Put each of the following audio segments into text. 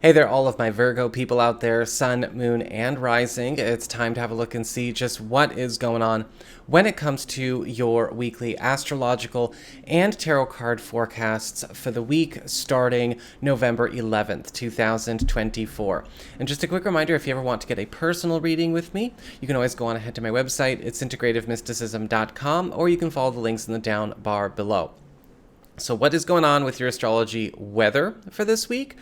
Hey there, all of my Virgo people out there, sun, moon, and rising. It's time to have a look and see just what is going on when it comes to your weekly astrological and tarot card forecasts for the week starting November 11th, 2024. And just a quick reminder, if you ever want to get a personal reading with me, you can always go on ahead to my website. It's integrativemysticism.com, or you can follow the links in the down bar below. So what is going on with your astrology weather for this week?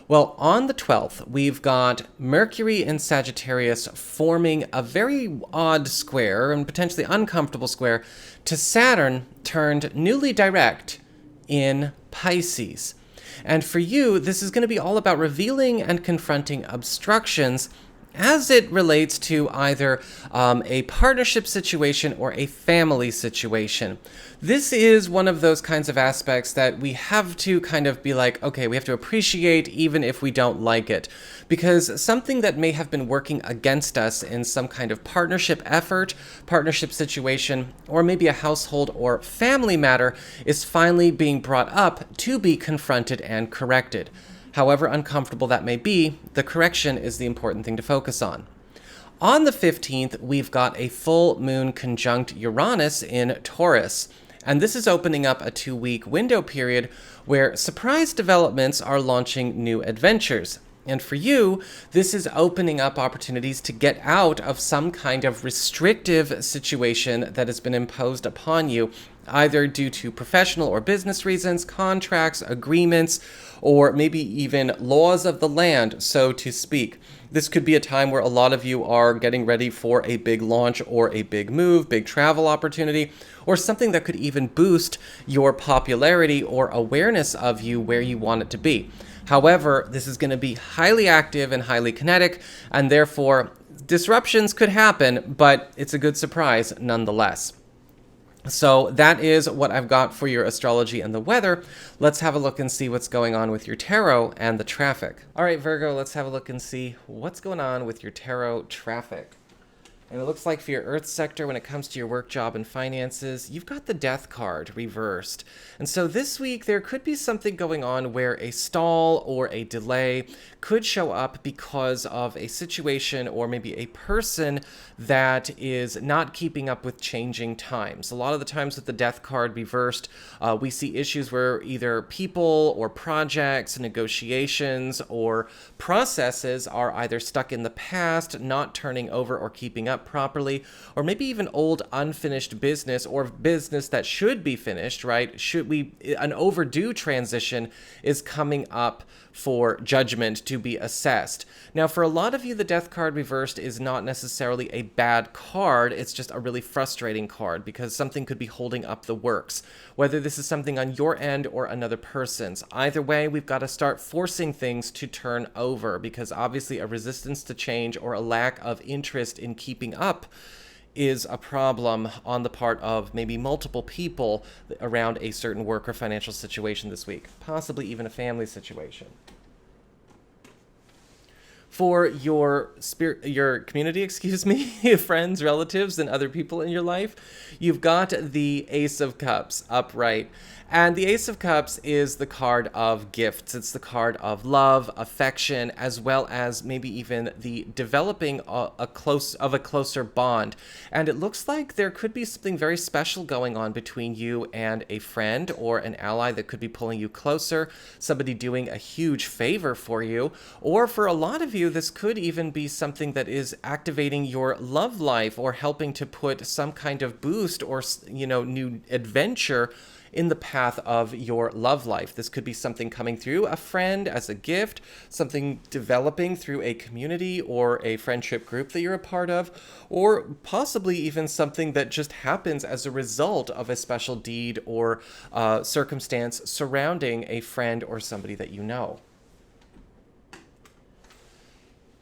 Well, on the 12th, we've got Mercury in Sagittarius forming a very odd square and potentially uncomfortable square to Saturn turned newly direct in Pisces. And for you, this is going to be all about revealing and confronting obstructions as it relates to either a partnership situation or a family situation. This is one of those kinds of aspects that we have to kind of be like, okay, we have to appreciate even if we don't like it. Because something that may have been working against us in some kind of partnership effort, partnership situation, or maybe a household or family matter is finally being brought up to be confronted and corrected. However uncomfortable that may be, the correction is the important thing to focus on. On the 15th, we've got a full moon conjunct Uranus in Taurus. And this is opening up a 2-week window period where surprise developments are launching new adventures. And for you, this is opening up opportunities to get out of some kind of restrictive situation that has been imposed upon you, either due to professional or business reasons, contracts, agreements, or maybe even laws of the land, so to speak. This could be a time where a lot of you are getting ready for a big launch or a big move, big travel opportunity, or something that could even boost your popularity or awareness of you where you want it to be. However, this is going to be highly active and highly kinetic, and therefore disruptions could happen, but it's a good surprise nonetheless. So that is what I've got for your astrology and the weather. Let's have a look and see what's going on with your tarot and the traffic. All right, Virgo, let's have a look and see what's going on with your tarot traffic. And it looks like for your Earth sector, when it comes to your work, job, and finances, you've got the Death card reversed. And so this week, there could be something going on where a stall or a delay could show up because of a situation or maybe a person that is not keeping up with changing times. A lot of the times with the Death card reversed, we see issues where either people or projects, negotiations, or processes are either stuck in the past, not turning over or keeping up properly, or maybe even old unfinished business or business that should be finished, right? An overdue transition is coming up for judgment to be assessed. Now, for a lot of you, the Death card reversed is not necessarily a bad card. It's just a really frustrating card because something could be holding up the works, whether this is something on your end or another person's. Either way, we've got to start forcing things to turn over because obviously a resistance to change or a lack of interest in keeping up is a problem on the part of maybe multiple people around a certain work or financial situation this week, possibly even a family situation. For your community, friends, relatives, and other people in your life, you've got the Ace of Cups upright. And the Ace of Cups is the card of gifts. It's the card of love, affection, as well as maybe even the developing a closer bond. And it looks like there could be something very special going on between you and a friend or an ally that could be pulling you closer, somebody doing a huge favor for you, or for a lot of you, this could even be something that is activating your love life or helping to put some kind of boost or, new adventure in the path of your love life. This could be something coming through a friend as a gift, something developing through a community or a friendship group that you're a part of, or possibly even something that just happens as a result of a special deed or circumstance surrounding a friend or somebody that you know.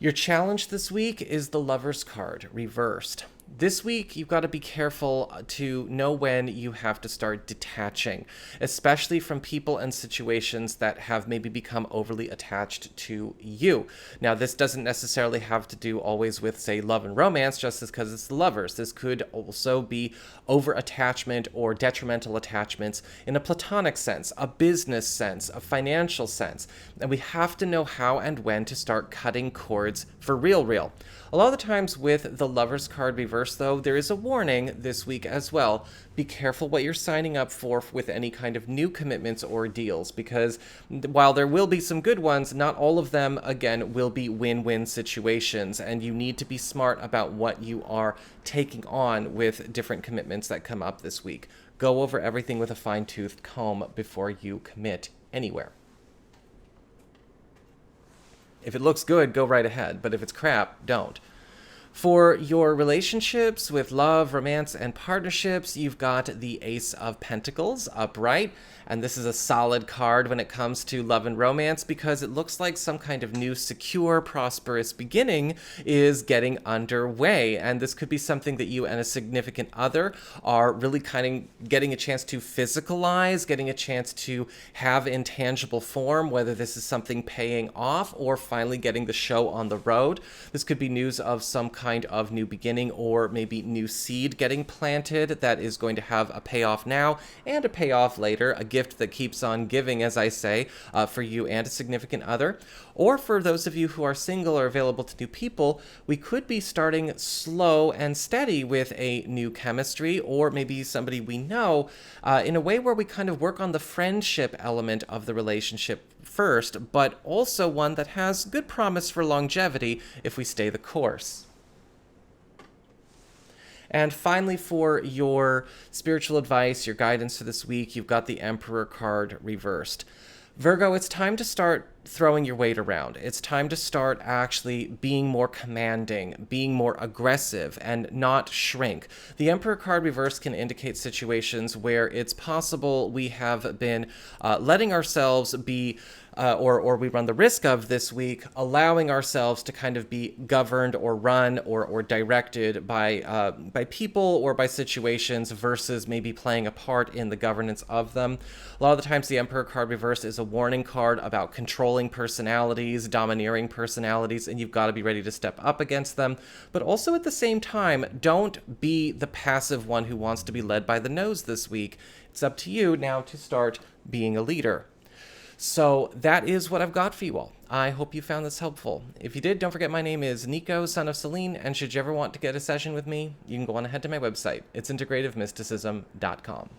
Your challenge this week is the Lover's card reversed. This week, you've got to be careful to know when you have to start detaching, especially from people and situations that have maybe become overly attached to you. Now, this doesn't necessarily have to do always with, say, love and romance, just because it's the lovers. This could also be over-attachment or detrimental attachments in a platonic sense, a business sense, a financial sense. And we have to know how and when to start cutting cords for real. A lot of the times with the Lover's card reverse, though, there is a warning this week as well. Be careful what you're signing up for with any kind of new commitments or deals, because while there will be some good ones, not all of them, again, will be win-win situations, and you need to be smart about what you are taking on with different commitments that come up this week. Go over everything with a fine-toothed comb before you commit anywhere. If it looks good, go right ahead, but if it's crap, don't. For your relationships with love, romance, and partnerships, you've got the Ace of Pentacles upright, and this is a solid card when it comes to love and romance because it looks like some kind of new, secure, prosperous beginning is getting underway, and this could be something that you and a significant other are really kind of getting a chance to physicalize, getting a chance to have in tangible form, whether this is something paying off or finally getting the show on the road. This could be news of some kind of new beginning or maybe new seed getting planted that is going to have a payoff now and a payoff later, a gift that keeps on giving, as I say, for you and a significant other. Or for those of you who are single or available to new people, we could be starting slow and steady with a new chemistry or maybe somebody we know in a way where we kind of work on the friendship element of the relationship first, but also one that has good promise for longevity if we stay the course. And finally, for your spiritual advice, your guidance for this week, you've got the Emperor card reversed. Virgo, it's time to start throwing your weight around. It's time to start actually being more commanding, being more aggressive, and not shrink. The Emperor card reverse can indicate situations where it's possible we have been letting ourselves be or we run the risk of this week allowing ourselves to kind of be governed or run or directed by people or by situations versus maybe playing a part in the governance of them. A lot of the times the Emperor card reverse is a warning card about controlling personalities, domineering personalities, and you've got to be ready to step up against them. But also at the same time, don't be the passive one who wants to be led by the nose this week. It's up to you now to start being a leader. So that is what I've got for you all. I hope you found this helpful. If you did, don't forget my name is Nico, son of Celine, and should you ever want to get a session with me, you can go on ahead to my website. It's integrativemysticism.com.